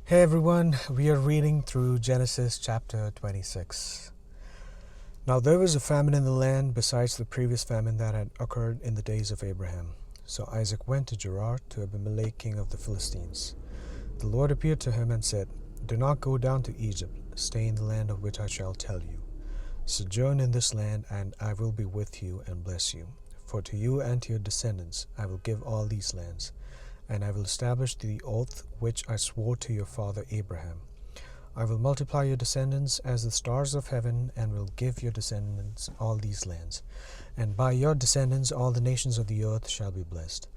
Hey everyone, we are reading through Genesis chapter 26. Now there was a famine in the land besides the previous famine that had occurred in the days of Abraham. So Isaac went to Gerar to Abimelech, king of the Philistines. The Lord appeared to him and said, "Do not go down to Egypt, stay in the land of which I shall tell you. Sojourn in this land, and I will be with you and bless you. For to you and to your descendants I will give all these lands, and I will establish the oath which I swore to your father Abraham. I will multiply your descendants as the stars of heaven, and will give your descendants all these lands. And by your descendants all the nations of the earth shall be blessed.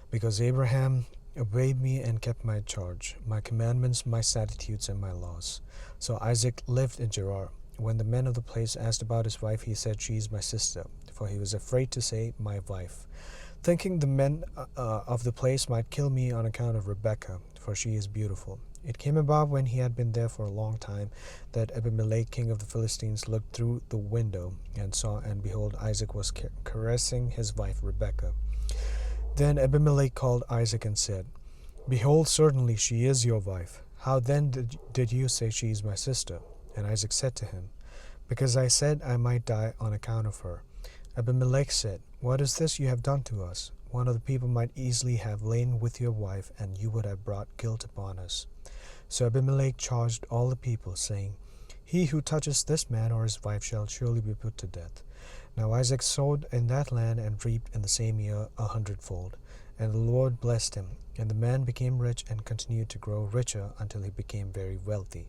Because Abraham obeyed me and kept my charge, my commandments, my statutes, and my laws." So Isaac lived in Gerar. When the men of the place asked about his wife, he said, "She is my sister," for he was afraid to say, "my wife," thinking the men of the place might kill me on account of Rebekah, for she is beautiful. It came about when he had been there for a long time, that Abimelech, king of the Philistines, looked through the window and saw, and behold, Isaac was caressing his wife Rebekah. Then Abimelech called Isaac and said, "Behold, certainly she is your wife. How then did you say she is my sister?" And Isaac said to him, "Because I said I might die on account of her." Abimelech said, "What is this you have done to us? One of the people might easily have lain with your wife, and you would have brought guilt upon us." So Abimelech charged all the people, saying, "He who touches this man or his wife shall surely be put to death." Now Isaac sowed in that land and reaped in the same year 100-fold. And the Lord blessed him, and the man became rich and continued to grow richer until he became very wealthy.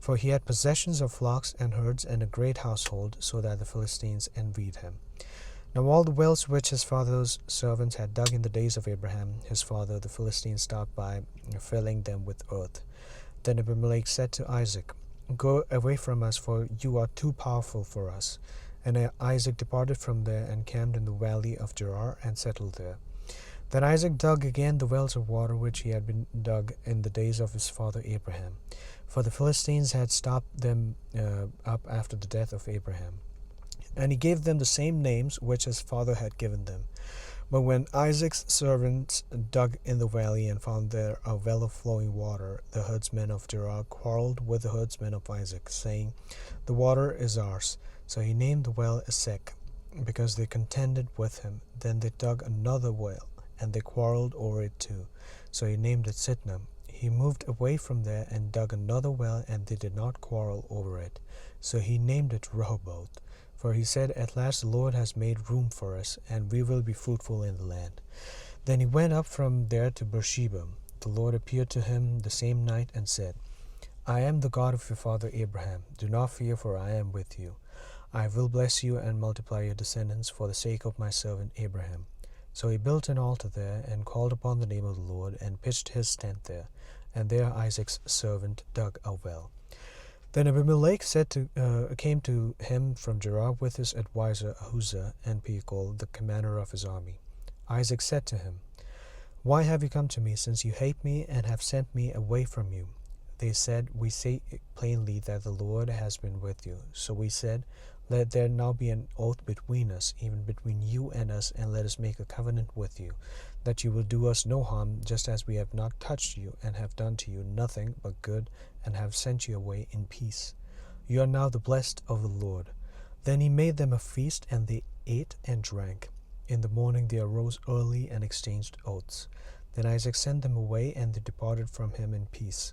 For he had possessions of flocks and herds and a great household, so that the Philistines envied him. Now all the wells which his father's servants had dug in the days of Abraham his father, the Philistines stopped by, filling them with earth. Then Abimelech said to Isaac, "Go away from us, for you are too powerful for us." And Isaac departed from there and camped in the valley of Gerar and settled there. Then Isaac dug again the wells of water which he had been dug in the days of his father Abraham, for the Philistines had stopped them up after the death of Abraham. And he gave them the same names which his father had given them. But when Isaac's servants dug in the valley and found there a well of flowing water, the herdsmen of Gerar quarreled with the herdsmen of Isaac, saying, "The water is ours." So he named the well Esek, because they contended with him. Then they dug another well, and they quarreled over it too. So he named it Sitnah. He moved away from there and dug another well, and they did not quarrel over it. So he named it Rehoboth. For he said, "At last the Lord has made room for us, and we will be fruitful in the land." Then he went up from there to Beersheba. The Lord appeared to him the same night and said, "I am the God of your father Abraham. Do not fear, for I am with you. I will bless you and multiply your descendants for the sake of my servant Abraham." So he built an altar there, and called upon the name of the Lord, and pitched his tent there. And there Isaac's servant dug a well. Then Abimelech came to him from Gerar with his adviser Ahuzah and Pekol, the commander of his army. Isaac said to him, "Why have you come to me, since you hate me and have sent me away from you?" They said, "We say plainly that the Lord has been with you." So we said, "Let there now be an oath between us, even between you and us, and let us make a covenant with you, that you will do us no harm, just as we have not touched you, and have done to you nothing but good, and have sent you away in peace. You are now the blessed of the Lord." Then he made them a feast, and they ate and drank. In the morning they arose early and exchanged oaths. Then Isaac sent them away, and they departed from him in peace.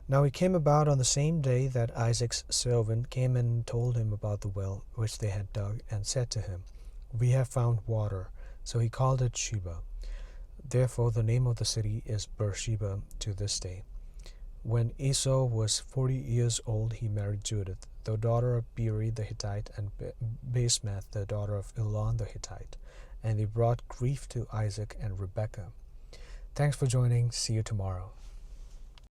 Now it came about on the same day that Isaac's servant came and told him about the well which they had dug, and said to him, "We have found water." So he called it Sheba. Therefore the name of the city is Beersheba to this day. When Esau was 40 years old, he married Judith, the daughter of Beeri the Hittite, and Basemath, the daughter of Elon the Hittite. And they brought grief to Isaac and Rebekah. Thanks for joining. See you tomorrow.